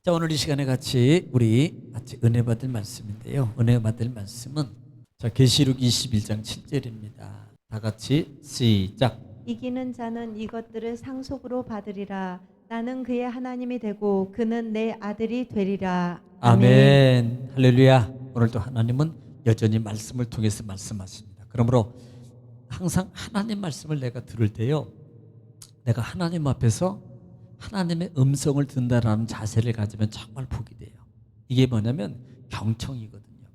자, 오늘 이 시간에 우리 같이 은혜 받을 말씀인데요. 은혜 받을 말씀은 자, 계시록 21장 7절입니다. 다 같이 시작. 이기는 자는 이것들을 상속으로 받으리라. 나는 그의 하나님이 되고 그는 내 아들이 되리라. 아멘. 할렐루야. 오늘도 하나님은 여전히 말씀을 통해서 말씀하십니다. 그러므로 항상 하나님 말씀을 내가 들을 때요, 내가 하나님 앞에서 하나님의 음성을 듣는다라는 자세를 가지면 정말 복이 돼요. 이게 뭐냐면 경청이거든요.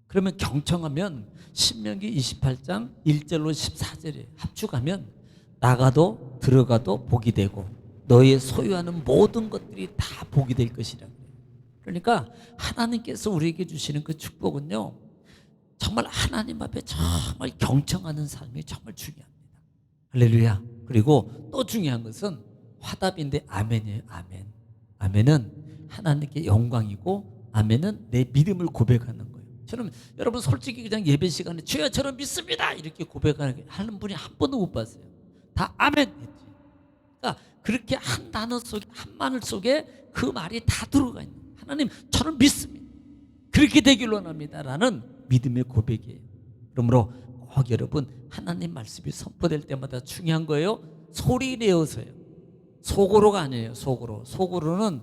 그러면 경청하면 신명기 28장 1절로 14절에 합축하면 나가도 들어가도 복이 되고 너의 소유하는 모든 것들이 다 복이 될 것이라고. 그러니까 하나님께서 우리에게 주시는 그 축복은요, 정말 하나님 앞에 정말 경청하는 삶이 정말 중요합니다. 할렐루야. 그리고 또 중요한 것은 화답인데 아멘이에요. 아멘. 아멘은 하나님께 영광이고 아멘은 내 믿음을 고백하는 거예요. 저는 여러분 솔직히 그냥 예배 시간에 주여 저는 믿습니다 이렇게 고백하는 분이 한 번도 못 봤어요. 다 아멘 했지. 그러니까 그렇게 한 단어 속에, 한 마늘 속에 그 말이 다 들어가 있는 거예요. 하나님 저는 믿습니다. 그렇게 되길 원합니다라는 믿음의 고백이에요. 그러므로 꼭 여러분 하나님 말씀이 선포될 때마다 중요한 거예요. 소리 내어서요. 속으로가 아니에요. 속으로는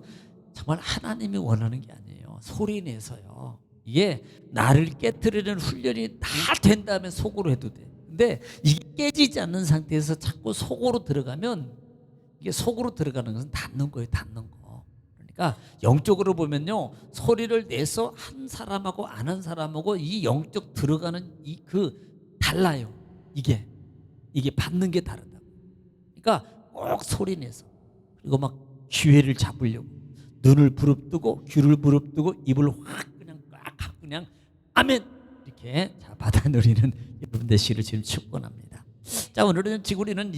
정말 하나님이 원하는 게 아니에요. 소리 내서요. 이게 나를 깨트리는 훈련이 다 된 다음에 속으로 해도 돼. 근데 이게 깨지지 않는 상태에서 자꾸 속으로 들어가면 이게 속으로 들어가는 것은 닫는 거예요. 닫는 거. 그러니까 영적으로 보면요, 소리를 내서 한 사람하고 안 한 사람하고 이 영적 들어가는 달라요. 이게 받는 게 다르다. 그러니까 꼭 소리 내서, 그리고 막 기회를 잡으려고 눈을 부릅뜨고 귀를 부릅뜨고 입을 확 그냥 꽉 하고 그냥 아멘 이렇게 자 받아 누리는 여러분 되시기를 지금 축원합니다. 자, 오늘은 우리는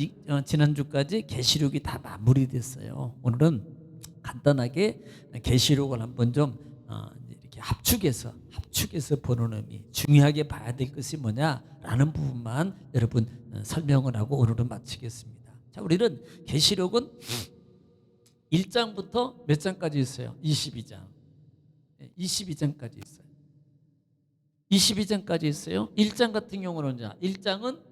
지난주까지 계시록이 다 마무리됐어요. 오늘은 간단하게 계시록을 한번 좀 이렇게 합축해서 보는 의미, 중요하게 봐야 될 것이 뭐냐라는 부분만 여러분 설명을 하고 오늘은 마치겠습니다. 자, 우리는 계시록은 1장부터 몇 장까지 있어요? 22장. 22장까지 있어요. 22장까지 있어요. 1장 같은 경우는 1장은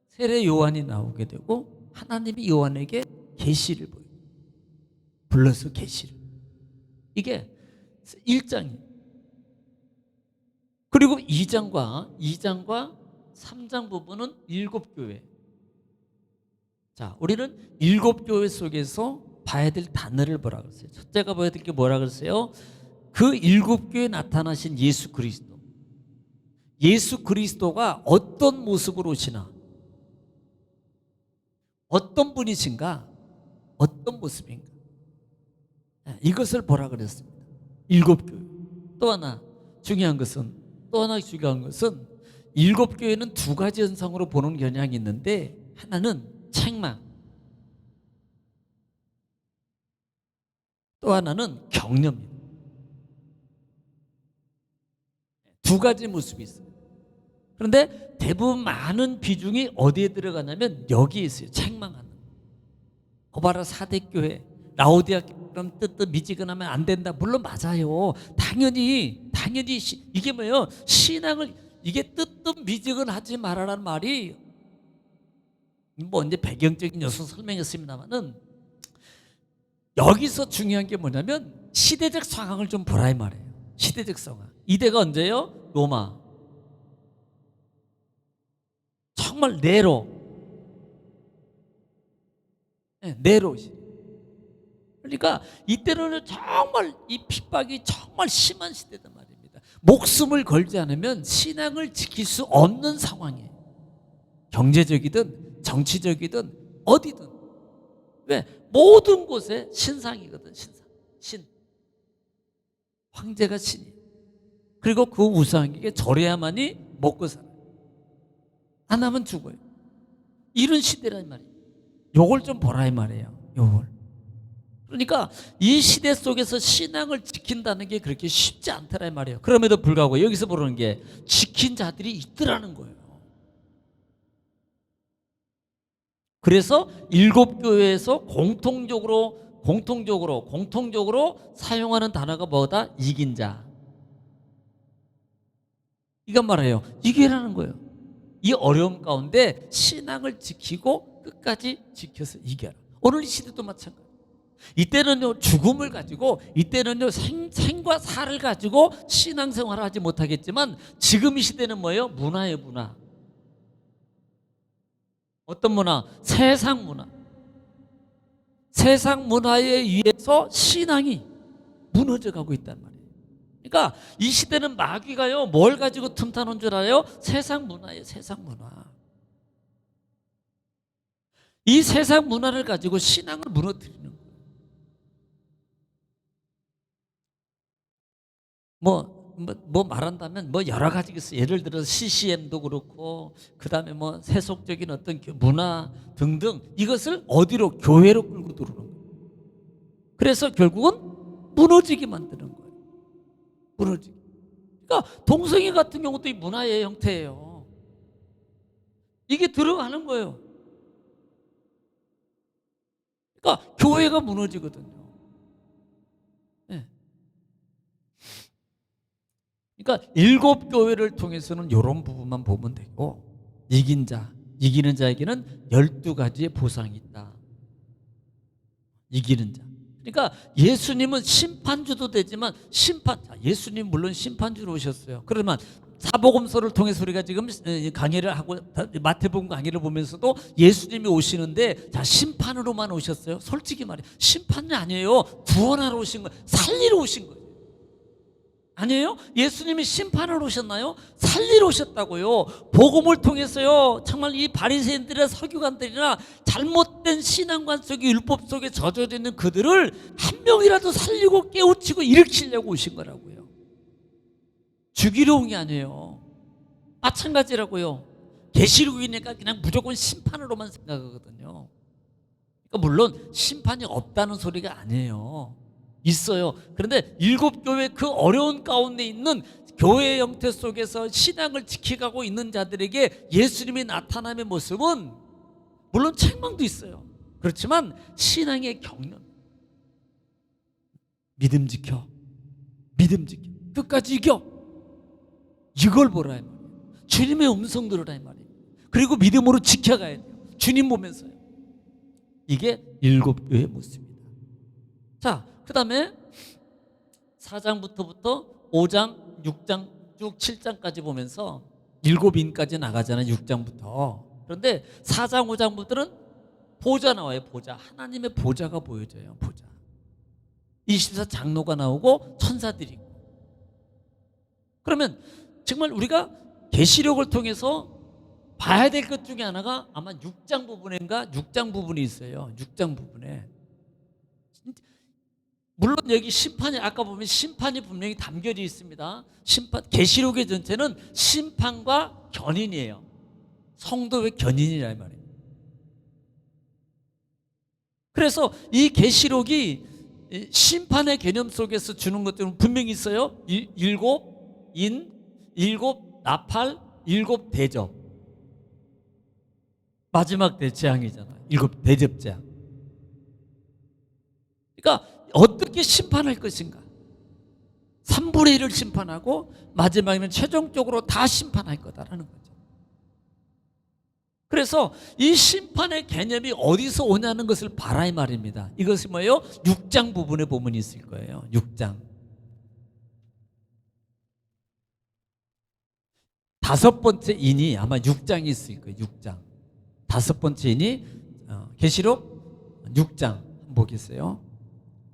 세례 요한이 나오게 되고 하나님이 요한에게 계시를 보여요. 불러서 계시를. 이게 1장이에요. 그리고 2장과 3장 부분은 7교회. 자, 우리는 7교회 속에서 봐야 될 단어를 뭐라 그랬어요? 첫째가 봐야 될 게 뭐라 그랬어요? 그 7교회에 나타나신 예수 그리스도. 예수 그리스도가 어떤 모습으로 오시나? 어떤 분이신가? 어떤 모습인가? 이것을 보라 그랬습니다. 7교회. 또 하나 중요한 것은 7교회는 두 가지 현상으로 보는 경향이 있는데, 하나는 책망, 또 하나는 격려입니다. 두 가지 모습이 있어요. 그런데 대부분 많은 비중이 어디에 들어가냐면 여기에 있어요. 책망하는. 거봐라, 사대교회, 라오디아처럼 미지근하면 안 된다. 물론 맞아요. 당연히 이게 뭐예요? 신앙을 이게 미지근하지 말아라는 말이 뭐 이제 배경적인 요소 설명했습니다만은 여기서 중요한 게 뭐냐면 시대적 상황을 좀 보라 이 말이에요. 시대적 상황. 이때가 언제요? 로마. 정말 네로. 네로. 그러니까 이때는 정말 이 핍박이 정말 심한 시대단 말입니다. 목숨을 걸지 않으면 신앙을 지킬 수 없는 상황이에요. 경제적이든 정치적이든 어디든. 왜? 모든 곳에 신상이거든. 신. 황제가 신이에요. 그리고 그 우상에게 절해야만이 먹고 살아요. 안 하면 죽어요. 이런 시대란 말이에요. 요걸 좀 보라 이 말이에요. 요걸. 그러니까 이 시대 속에서 신앙을 지킨다는 게 그렇게 쉽지 않더라 이 말이에요. 그럼에도 불구하고 여기서 보는 게 지킨 자들이 있더라는 거예요. 그래서 7교회에서 공통적으로 공통적으로 사용하는 단어가 뭐다? 이긴 자. 이건 말해요. 이기라는 거예요. 이 어려움 가운데 신앙을 지키고 끝까지 지켜서 이겨라. 오늘 이 시대도 마찬가지. 이때는요 죽음을 가지고, 이때는요 생과 사를 가지고 신앙생활을 하지 못하겠지만, 지금 이 시대는 뭐예요? 문화예요. 문화. 어떤 문화? 세상 문화. 세상 문화에 의해서 신앙이 무너져 가고 있단 말이에요. 그러니까 이 시대는 마귀가요 뭘 가지고 틈타는 줄 알아요? 세상 문화예요. 세상 문화. 이 세상 문화를 가지고 신앙을 무너뜨리는 거예요. 뭐 말한다면 뭐 여러 가지가 있어요. 예를 들어서 CCM도 그렇고, 그 다음에 뭐 세속적인 어떤 문화 등등, 이것을 어디로? 교회로 끌고 들어오는 거예요. 그래서 결국은 무너지게 만드는 거예요. 무너지게. 그러니까 동성애 같은 경우도 이 문화의 형태예요. 이게 들어가는 거예요. 그러니까 교회가 무너지거든요. 네. 그러니까 7교회를 통해서는 이런 부분만 보면 되고, 이기는 자에게는 12가지의 보상이 있다. 이기는 자. 그러니까 예수님은 심판주도 되지만, 예수님 물론 심판주로 오셨어요. 그러면 사복음서를 통해서 우리가 지금 강의를 하고, 마태복음 강의를 보면서도 예수님이 오시는데, 자, 심판으로만 오셨어요? 솔직히 말해 심판이 아니에요. 구원하러 오신 거예요. 살리러 오신 거예요. 아니에요? 예수님이 심판을 오셨나요? 살리러 오셨다고요. 복음을 통해서요, 정말 이 바리새인들이나 서기관들이나 잘못된 신앙관 속에, 율법 속에 젖어져 있는 그들을 한 명이라도 살리고 깨우치고 일으키려고 오신 거라고요. 죽이러 온 게 아니에요. 마찬가지라고요. 계시록이니까 그냥 무조건 심판으로만 생각하거든요. 그러니까 물론 심판이 없다는 소리가 아니에요. 있어요. 그런데 7교회 그 어려운 가운데 있는 교회 형태 속에서 신앙을 지켜가고 있는 자들에게 예수님이 나타남의 모습은 물론 책망도 있어요. 그렇지만 신앙의 격려. 믿음 지켜. 끝까지 이겨. 이걸 보라 이 말이에요. 주님의 음성 들으라 이 말이에요. 그리고 믿음으로 지켜가야 돼요. 주님 보면서요. 이게 7교회의 모습입니다. 자, 그 다음에 4장부터 5장, 6장, 쭉 7장까지 보면서 7인까지 나가잖아요. 6장부터. 그런데 4장, 5장부터는 보좌 나와요. 보좌. 하나님의 보좌가 보여져요. 보좌. 24장로가 나오고 천사들이 있고. 그러면 정말 우리가 계시록을 통해서 봐야 될 것 중에 하나가 아마 6장 부분인가? 6장 부분이 있어요. 6장 부분에. 물론 여기 심판이, 아까 보면 심판이 분명히 담겨져 있습니다. 계시록의 전체는 심판과 견인이에요. 성도의 견인이란 말이에요. 그래서 이 계시록이 심판의 개념 속에서 주는 것들은 분명히 있어요. 7인, 7 나팔, 7 대접. 마지막 재앙이잖아요. 7 대접 재앙. 그러니까 어떻게 심판할 것인가? 3분의 1을 심판하고 마지막에는 최종적으로 다 심판할 거다라는 거죠. 그래서 이 심판의 개념이 어디서 오냐는 것을 봐라 이 말입니다. 이것이 뭐예요? 6장 부분에 보면 있을 거예요. 6장. 5번째 인이 아마 6장이 있을 거예요. 6장. 5번째 인이 계시록 6장 한번 보겠어요.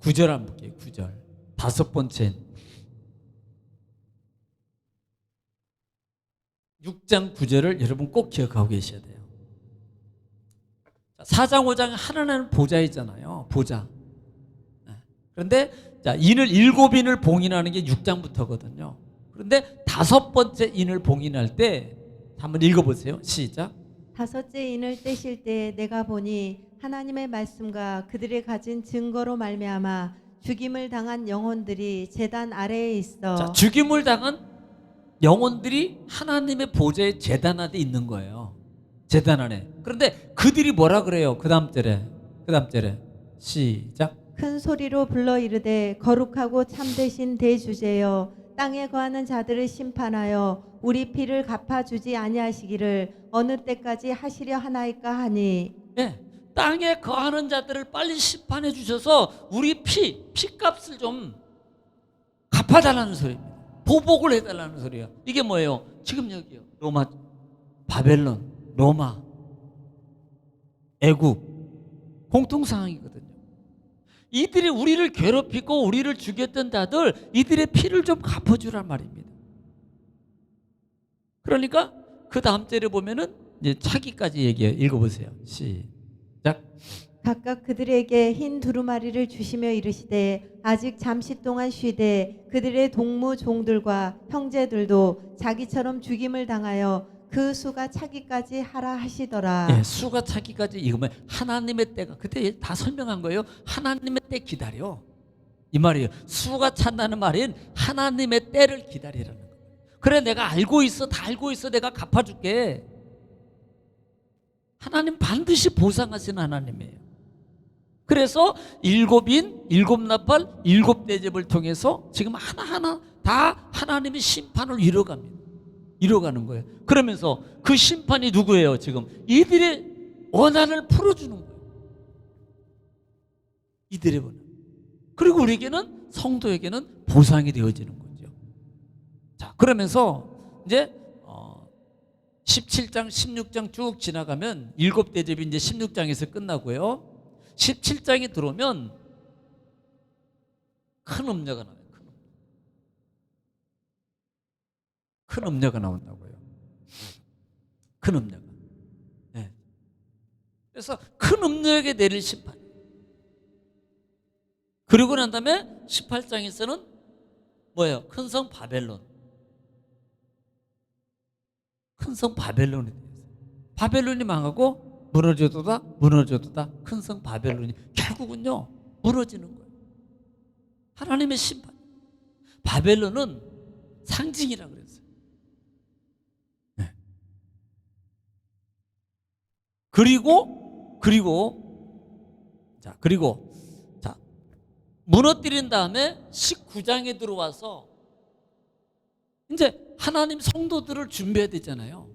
9절 한번 볼게요. 9절. 5번째 6장 9절을 여러분 꼭 기억하고 계셔야 돼요. 4장 5장 하나는 보좌이잖아요. 보좌. 그런데 자, 인을 7인을 봉인하는 게 6장부터거든요. 그런데 5번째 인을 봉인할 때 한번 읽어보세요. 시작. 5째 인을 떼실 때 내가 보니 하나님의 말씀과 그들이 가진 증거로 말미암아 죽임을 당한 영혼들이 제단 아래에 있어. 자, 죽임을 당한 영혼들이 하나님의 보좌의 제단 안에 있는 거예요. 제단 안에. 그런데 그들이 뭐라 그래요? 그 다음 절에 시작. 큰 소리로 불러 이르되 거룩하고 참되신 대주제여 땅에 거하는 자들을 심판하여 우리 피를 갚아주지 아니하시기를 어느 때까지 하시려 하나이까 하니. 예, 땅에 거하는 자들을 빨리 심판해 주셔서 우리 피값을 좀 갚아달라는 소리입니다. 보복을 해달라는 소리예요. 이게 뭐예요? 지금 여기요. 로마, 바벨론, 로마, 애국 공통상황이거든요. 이들이 우리를 괴롭히고 우리를 죽였던 자들, 이들의 피를 좀 갚아주란 말입니다. 그러니까 그 다음 절에 보면은 이제 차기까지 얘기해요. 읽어보세요. 시작. 각각 그들에게 흰 두루마리를 주시며 이르시되 아직 잠시 동안 쉬되 그들의 동무 종들과 형제들도 자기처럼 죽임을 당하여 그 수가 차기까지 하라 하시더라. 예, 수가 차기까지 이거면 하나님의 때가, 그때 다 설명한 거예요. 하나님의 때 기다려, 이 말이에요. 수가 찬다는 말은 하나님의 때를 기다리라는 거예요. 그래, 내가 알고 있어, 다 알고 있어, 내가 갚아줄게. 하나님 반드시 보상하시는 하나님이에요. 그래서 일곱인, 일곱 나팔, 일곱 대접을 통해서 지금 하나하나 다 하나님의 심판을 이뤄가는 거예요. 그러면서 그 심판이 누구예요? 지금 이들의 원한을 풀어주는 거예요. 이들의 원한. 그리고 우리에게는, 성도에게는 보상이 되어지는 거죠. 자, 그러면서 이제 17장, 16장 쭉 지나가면 일곱 대접이 이제 16장에서 끝나고요. 17장에 들어오면 큰 음녀가 나와요. 큰 음녀가 나온다고요. 큰 음녀가. 네. 그래서 큰 음녀에게 내릴 심판. 그리고 난 다음에 18장에서는 뭐예요? 큰 성 바벨론. 큰 성 바벨론이 되어요. 바벨론이 망하고 무너져도다 큰 성 바벨론이 결국은요 무너지는 거예요. 하나님의 심판. 바벨론은 상징이라고 그랬어요. 네. 그리고 무너뜨린 다음에 19장에 들어와서 이제 하나님 성도들을 준비해야 되잖아요.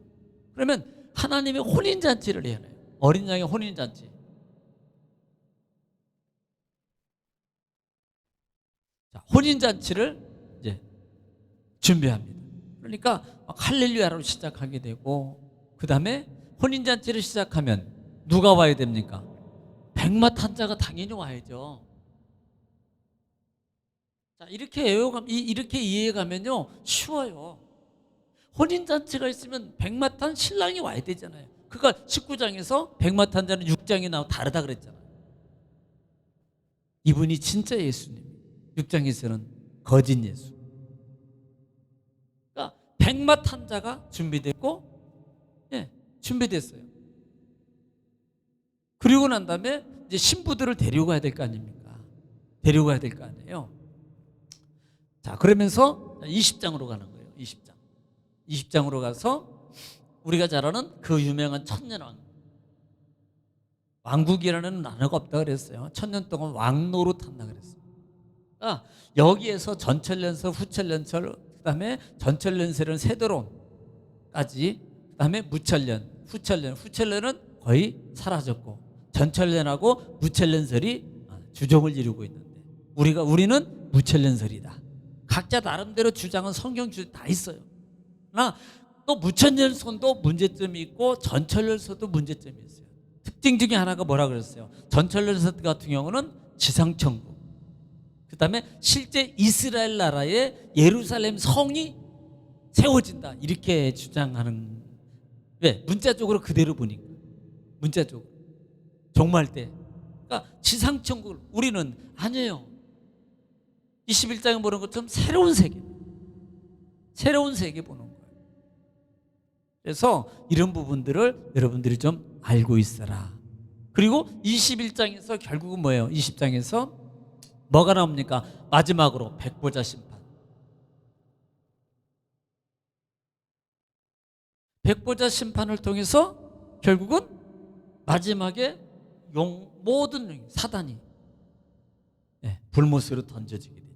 그러면 하나님의 혼인잔치를 해야 해요. 어린 양의 혼인잔치. 자, 혼인잔치를 이제 준비합니다. 그러니까 할렐루야로 시작하게 되고, 그 다음에 혼인잔치를 시작하면 누가 와야 됩니까? 백마탄자가 당연히 와야죠. 자, 이렇게 이해해가면요 쉬워요. 혼인잔치가 있으면 백마탄 신랑이 와야 되잖아요. 그러니까 19장에서 백마탄자는 6장에 나와 다르다 그랬잖아요. 이분이 진짜 예수님, 6장에서는 거짓 예수. 그러니까 백마탄자가 준비됐고, 준비됐어요. 그리고 난 다음에 이제 신부들을 데려가야 될 거 아닙니까? 데려가야 될 거 아니에요. 자, 그러면서 20장으로 가는 거예요. 20장으로 가서 우리가 잘 아는 그 유명한 천년왕. 왕국이라는 나라가 없다 그랬어요. 1000년 동안 왕노릇 한다 그랬어요. 그러니까 여기에서 전철연설, 후철연설, 그다음에 전철연설은 세도론까지, 그다음에 무철연, 후철연은 거의 사라졌고 전철연하고 무철연설이 주종을 이루고 있는데 우리는 무철연설이다. 각자 나름대로 주장은 성경 주제 다 있어요. 그러나 또 무천연설도 문제점이 있고 전철연설도 문제점이 있어요. 특징 중에 하나가 뭐라 그랬어요? 전철연설 같은 경우는 지상천국, 그 다음에 실제 이스라엘 나라의 예루살렘 성이 세워진다 이렇게 주장하는. 왜? 문자적으로 그대로 보니까. 문자적으로 종말 때. 그러니까 지상천국을, 우리는 아니에요. 21장에 보는 것처럼 새로운 세계 보는 거예요. 그래서 이런 부분들을 여러분들이 좀 알고 있어라. 그리고 21장에서 결국은 뭐예요? 20장에서 뭐가 나옵니까? 마지막으로 백보자 심판. 백보자 심판을 통해서 결국은 마지막에 모든 사단이 불못으로 던져지게 되죠.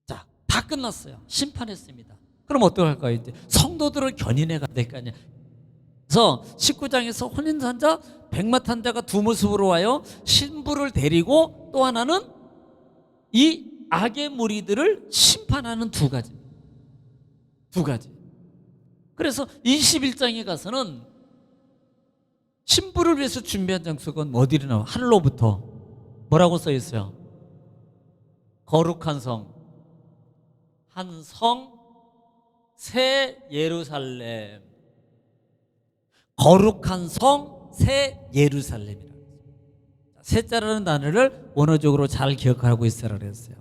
자, 다 끝났어요. 심판했습니다. 그럼 어떡할까요? 이제 성도들을 견인해 가야 될 거 아니에요. 그래서 19장에서 혼인산자, 백마탄자가 두 모습으로 와요. 신부를 데리고 또 하나는 이 악의 무리들을 심판하는 두 가지. 그래서 21장에 가서는 신부를 위해서 준비한 장소가 어디로 나와? 하늘로부터 뭐라고 써 있어요? 거룩한 성, 한 성, 새 예루살렘. 거룩한 성, 새 예루살렘이라. 새자라는 단어를 원어적으로 잘 기억하고 있으라 그랬어요.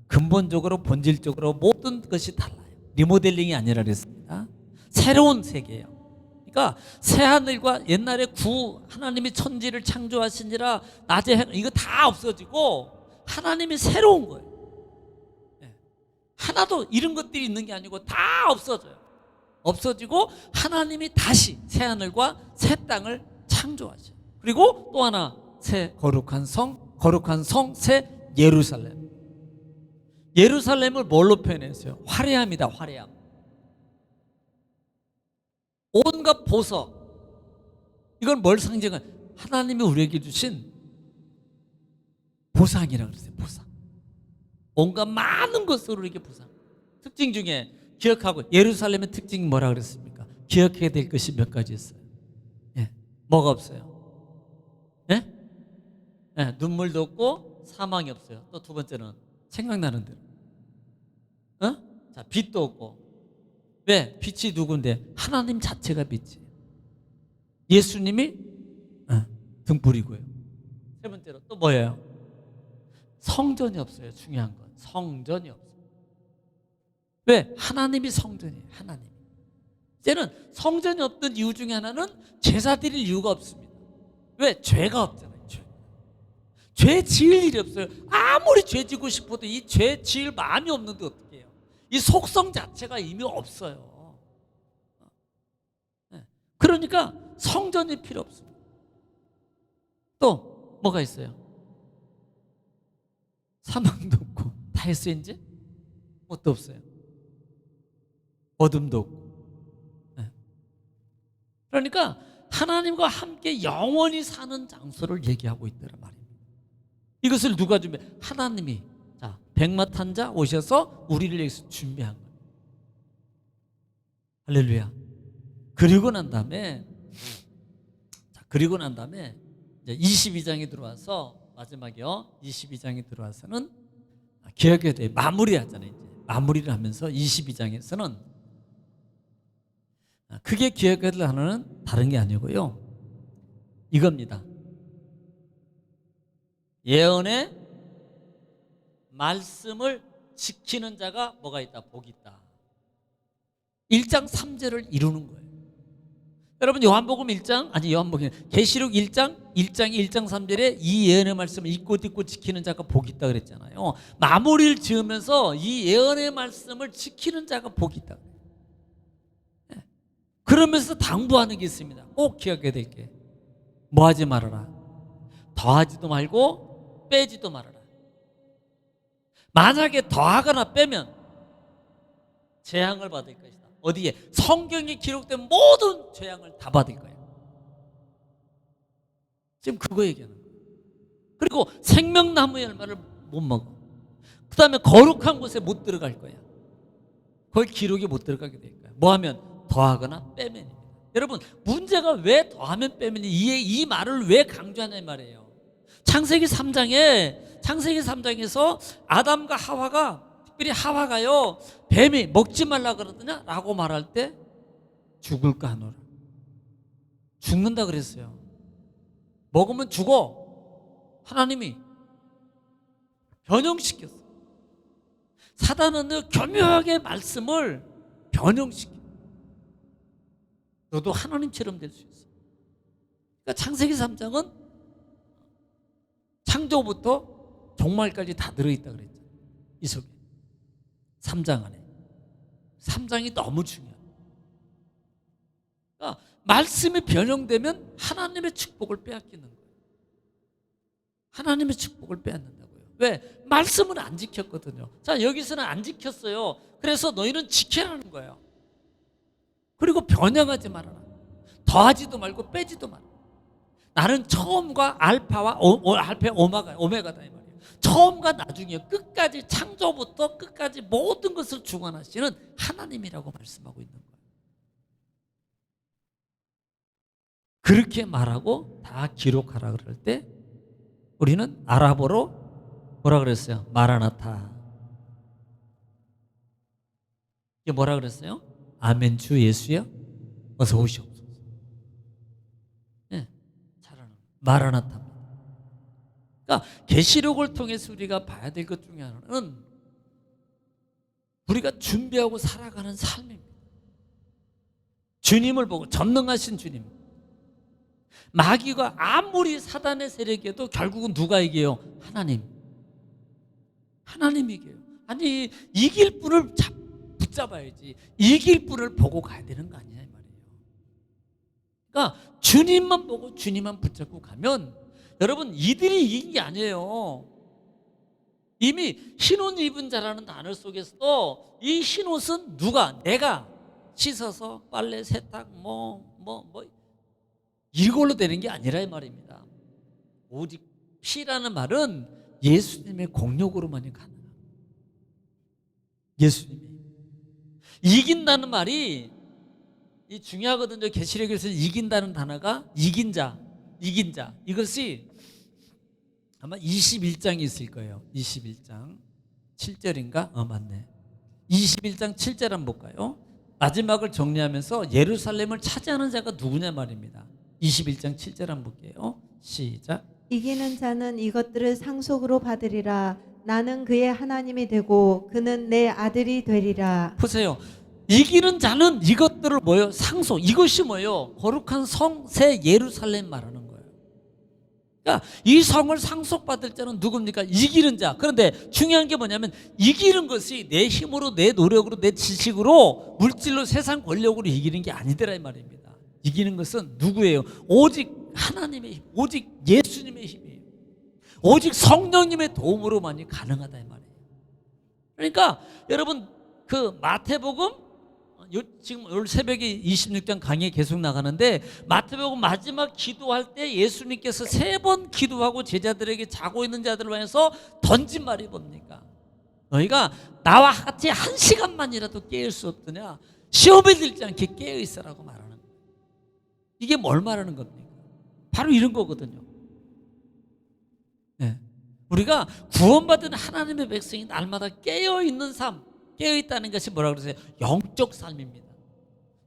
근본적으로 본질적으로 모든 것이 달라요. 리모델링이 아니라 그랬습니다. 새로운 세계예요. 그러니까 새하늘과 옛날에 하나님이 천지를 창조하시니라 낮에 이거 다 없어지고 하나님이 새로운 거예요. 하나도 이런 것들이 있는 게 아니고 다 없어져요. 없어지고 하나님이 다시 새하늘과 새 땅을 창조하셔요. 그리고 또 하나 새 거룩한 성, 새 예루살렘. 예루살렘을 뭘로 표현했어요? 화려함이다, 화려함. 온갖 보석. 이건 뭘 상징해? 하나님이 우리에게 주신 보상이라고 그랬어요. 보상. 온갖 많은 것으로 이렇게 보상. 특징 중에 기억하고, 예루살렘의 특징이 뭐라 그랬습니까? 기억해야 될 것이 몇 가지 있어요. 예. 뭐가 없어요? 예? 예, 눈물도 없고 사망이 없어요. 또 두 번째는 생각나는 대로. 자, 빛도 없고. 왜? 빛이 누군데? 하나님 자체가 빛이에요. 예수님이 등불이고요. 세 번째로 또 뭐예요? 성전이 없어요. 중요한 건 성전이 없어요. 왜? 하나님이 성전이에요. 하나님. 이제는 성전이 없던 이유 중에 하나는 제사 드릴 이유가 없습니다. 왜? 죄가 없잖아요. 죄 지을 일이 없어요. 아무리 죄 지고 싶어도 이 죄 지을 마음이 없는데 어떻게 해요? 이 속성 자체가 이미 없어요. 그러니까 성전이 필요 없습니다. 또 뭐가 있어요? 사망도 없고. 다 했어요 이제? 뭣도 없어요. 어둠도 없고. 그러니까 하나님과 함께 영원히 사는 장소를 얘기하고 있다는 말입니다. 이것을 누가 준비해? 하나님이. 자, 백마탄자 오셔서 우리를 위해서 준비한 거예요. 할렐루야. 그리고 난 다음에 이제 22장에 들어와서 마지막이요. 22장에 들어와서는 기억해야 돼. 마무리하잖아요. 이제. 마무리를 하면서 22장에서는 크게 기억해야 될 하나는 다른 게 아니고요. 이겁니다. 예언의 말씀을 지키는 자가 뭐가 있다? 복이 있다. 1장 3절을 이루는 거예요. 여러분 계시록 1장 3절에 이 예언의 말씀을 읽고 듣고 지키는 자가 복이 있다 그랬잖아요. 마무리를 지으면서 이 예언의 말씀을 지키는 자가 복이 있다. 그러면서 당부하는 게 있습니다. 꼭 기억해야 될 게. 뭐 하지 말아라. 더하지도 말고 빼지도 말아라. 만약에 더하거나 빼면 재앙을 받을 것이다. 어디에? 성경에 기록된 모든 재앙을 다 받을 거예요. 지금 그거 얘기하는 거예요. 그리고 생명나무의 열매를 못 먹어. 그 다음에 거룩한 곳에 못 들어갈 거야. 거기 기록에 못 들어가게 될 거야. 뭐 하면? 더하거나 빼면입니다. 여러분 문제가 왜 더하면 빼면이 이 말을 왜 강조하냐 말이에요. 창세기 3장에서 아담과 하와가, 특별히 하와가요, 뱀이 먹지 말라 그러더냐 라고 말할 때 죽을까 하노라. 죽는다 그랬어요. 먹으면 죽어. 하나님이 변형시켰어. 사단은 교묘하게 말씀을 변형시켜. 너도 하나님처럼 될 수 있어. 그러니까 창세기 3장은 창조부터 종말까지 다 들어있다 그랬죠. 이 속에 3장 안에 3장이 너무 중요해요. 그러니까 말씀이 변형되면 하나님의 축복을 빼앗기는 거예요. 하나님의 축복을 빼앗는다고요. 왜? 말씀을 안 지켰거든요. 자, 여기서는 안 지켰어요. 그래서 너희는 지켜라는 거예요. 그리고 변형하지 말아라. 더하지도 말고 빼지도 말아라. 나는 처음과 알파와 알파 오메가다 이 말이에요. 처음과 나중이요. 끝까지 창조부터 끝까지 모든 것을 주관하시는 하나님이라고 말씀하고 있는 거예요. 그렇게 말하고 다 기록하라 그럴 때 우리는 아랍어로 뭐라 그랬어요? 마라나타. 이게 뭐라 그랬어요? 아멘 주 예수여 어서 오시옵소서. 네, 잘하는 마라나타. 그러니까 계시록을 통해서 우리가 봐야 될 것 중에 하나는 우리가 준비하고 살아가는 삶입니다. 주님을 보고 전능하신 주님. 마귀가 아무리 사단의 세력이어도 결국은 누가 이겨요? 하나님. 하나님이 이겨요. 아니 이길 분을 붙잡아야지. 이길 분을 보고 가야 되는 거 아니냐 이 말이에요. 그러니까 주님만 보고 주님만 붙잡고 가면 여러분 이들이 이긴 게 아니에요. 이미 흰옷 입은 자라는 단어 속에서도 이 흰옷은 누가? 내가 씻어서 빨래 세탁 이걸로 되는 게 아니라 이 말입니다. 오직 피라는 말은 예수님의 공력으로만이 가능합니다. 예수님이 이긴다는 말이 이 중요하거든요. 계시록에서 이긴다는 단어가 이긴 자 이것이 아마 21장이 있을 거예요. 21장 7절인가? 맞네. 21장 7절 한번 볼까요? 마지막을 정리하면서 예루살렘을 차지하는 자가 누구냐 말입니다. 21장 7절 한번 볼게요. 시작. 이기는 자는 이것들을 상속으로 받으리라. 나는 그의 하나님이 되고 그는 내 아들이 되리라. 보세요. 이기는 자는 이것들을 뭐예요? 상속. 이것이 뭐예요? 거룩한 성 새 예루살렘 말하는 거예요. 그러니까 이 성을 상속받을 자는 누굽니까? 이기는 자. 그런데 중요한 게 뭐냐면 이기는 것이 내 힘으로 내 노력으로 내 지식으로 물질로 세상 권력으로 이기는 게 아니더라 이 말입니다. 이기는 것은 누구예요? 오직 하나님의 힘, 오직 예수님의 힘이에요. 오직 성령님의 도움으로만이 가능하다 이 말이에요. 그러니까 여러분 그 마태복음 지금 오늘 새벽에 26장 강의 계속 나가는데 마태복음 마지막 기도할 때 예수님께서 3번 기도하고 제자들에게 자고 있는 자들을 향해서 던진 말이 뭡니까? 너희가 나와 같이 1시간만이라도 깨울 수 없느냐? 시험에 들지 않게 깨어 있으라고 말하는 거예요. 이게 뭘 말하는 겁니까? 바로 이런 거거든요. 네. 우리가 구원받은 하나님의 백성이 날마다 깨어있는 삶, 깨어있다는 것이 뭐라고 그러세요? 영적 삶입니다.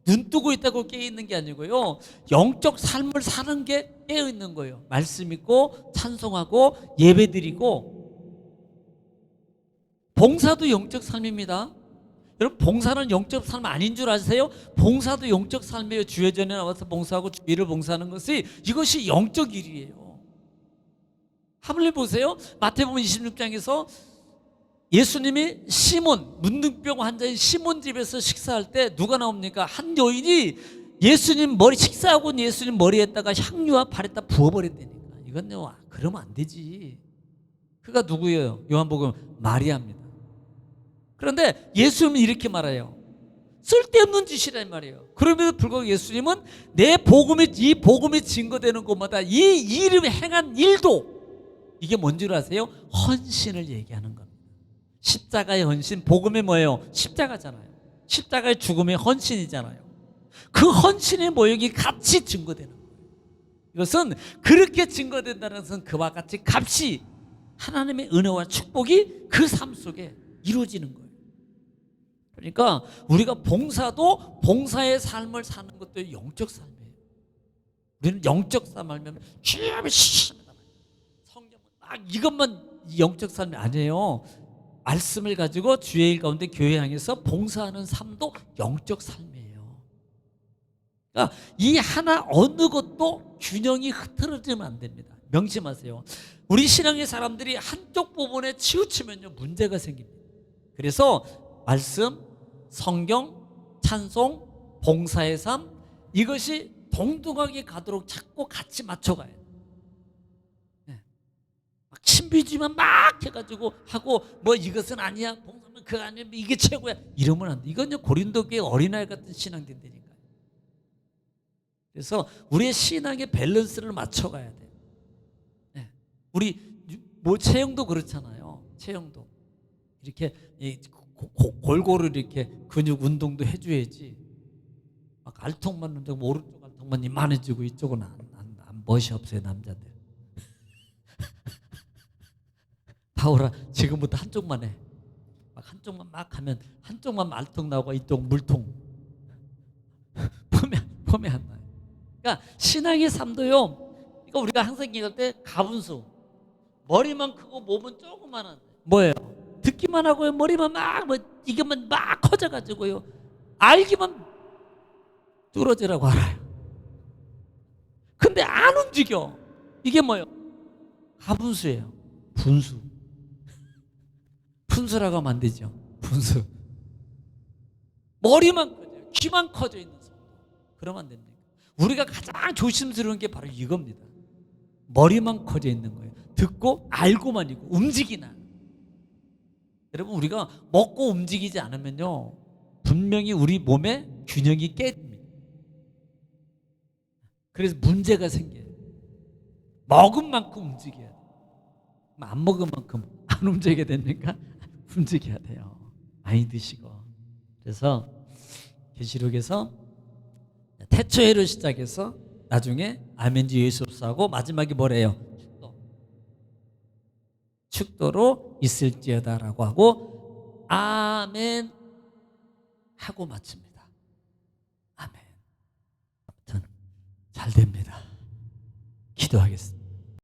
눈 뜨고 있다고 깨어있는 게 아니고요. 영적 삶을 사는 게 깨어있는 거예요. 말씀 읽고 찬송하고 예배드리고 봉사도 영적 삶입니다. 여러분 봉사는 영적 삶 아닌 줄 아세요? 봉사도 영적 삶이에요. 주의 전에 나와서 봉사하고 주의를 봉사하는 것이 이것이 영적 일이에요. 한번 보세요. 마태복음 26장에서 예수님이 시몬 문둥병 환자인 시몬 집에서 식사할 때 누가 나옵니까? 한 여인이 예수님 머리 식사하고 예수님 머리에다가 향유와 발에다 부어버렸다니까. 이건요 그러면 안 되지. 그가 누구예요? 요한복음 마리아입니다. 그런데 예수님은 이렇게 말해요. 쓸데없는 짓이란 말이에요. 그럼에도 불구하고 예수님은 내 복음이 이 복음이 증거되는 곳마다 이 이름에 행한 일도 이게 뭔 줄 아세요? 헌신을 얘기하는 겁니다. 십자가의 헌신, 복음이 뭐예요? 십자가잖아요. 십자가의 죽음의 헌신이잖아요. 그 헌신의 모욕이 같이 증거되는 거예요. 이것은 그렇게 증거된다는 것은 그와 같이 값이 하나님의 은혜와 축복이 그 삶 속에 이루어지는 거예요. 그러니까 우리가 봉사도 봉사의 삶을 사는 것도 영적 삶이에요. 우리는 영적 삶을 알면 기업이 시시합니다. 성경은 딱 이것만 영적 삶이 아니에요. 말씀을 가지고 주의 일 가운데 교회 향해서 봉사하는 삶도 영적 삶이에요. 그러니까 이 하나 어느 것도 균형이 흐트러지면 안 됩니다. 명심하세요. 우리 신앙의 사람들이 한쪽 부분에 치우치면요 문제가 생깁니다. 그래서 말씀, 성경, 찬송, 봉사의 삶 이것이 동등하게 가도록 자꾸 같이 맞춰가야 돼요. 신비주의만 막 해가지고 하고 뭐 이것은 아니야, 봉사면 그거 아니야, 이게 최고야 이러면 안 돼. 이건 고린도교회 어린아이 같은 신앙 된다니까. 그래서 우리의 신앙의 밸런스를 맞춰가야 돼. 네. 우리 뭐 채영도 그렇잖아요. 채영도 이렇게 골고루 이렇게 근육 운동도 해줘야지. 막 알통만 운동, 뭐 오른쪽 알통만 이만해지고 이쪽은 안 멋이 없어요 남자들. 바울아 지금부터 한쪽만 해. 막 한쪽만 막 하면 한쪽만 알통 나오고 이쪽 물통. 폼이 안 나요. 그러니까 신앙의 삶도요. 그러니까 우리가 항상 얘기할 때 가분수. 머리만 크고 몸은 조그만한 뭐예요? 듣기만 하고요. 머리만 막 뭐 이게만 막 커져가지고요. 알기만 뚫어지라고 알아요. 근데 안 움직여. 이게 뭐예요? 가분수예요. 분수. 분수라고 하면 안 되죠. 분수. 머리만 커져요. 귀만 커져 있는 사람. 그러면 안 됩니다. 우리가 가장 조심스러운 게 바로 이겁니다. 머리만 커져 있는 거예요. 듣고 알고만 있고 움직이나. 여러분 우리가 먹고 움직이지 않으면요 분명히 우리 몸에 균형이 깨집니다. 그래서 문제가 생겨요. 먹은 만큼 움직여야 돼요. 안 먹은 만큼 안 움직여야 됩니까? 움직여야 돼요. 많이 드시고. 그래서 계시록에서 태초해로 시작해서 나중에 아멘지 예수옵소하고 마지막에 뭐래요? 축도로 있을지어다라고 하고 아멘 하고 마칩니다. 아멘. 아무튼 잘 됩니다. 기도하겠습니다.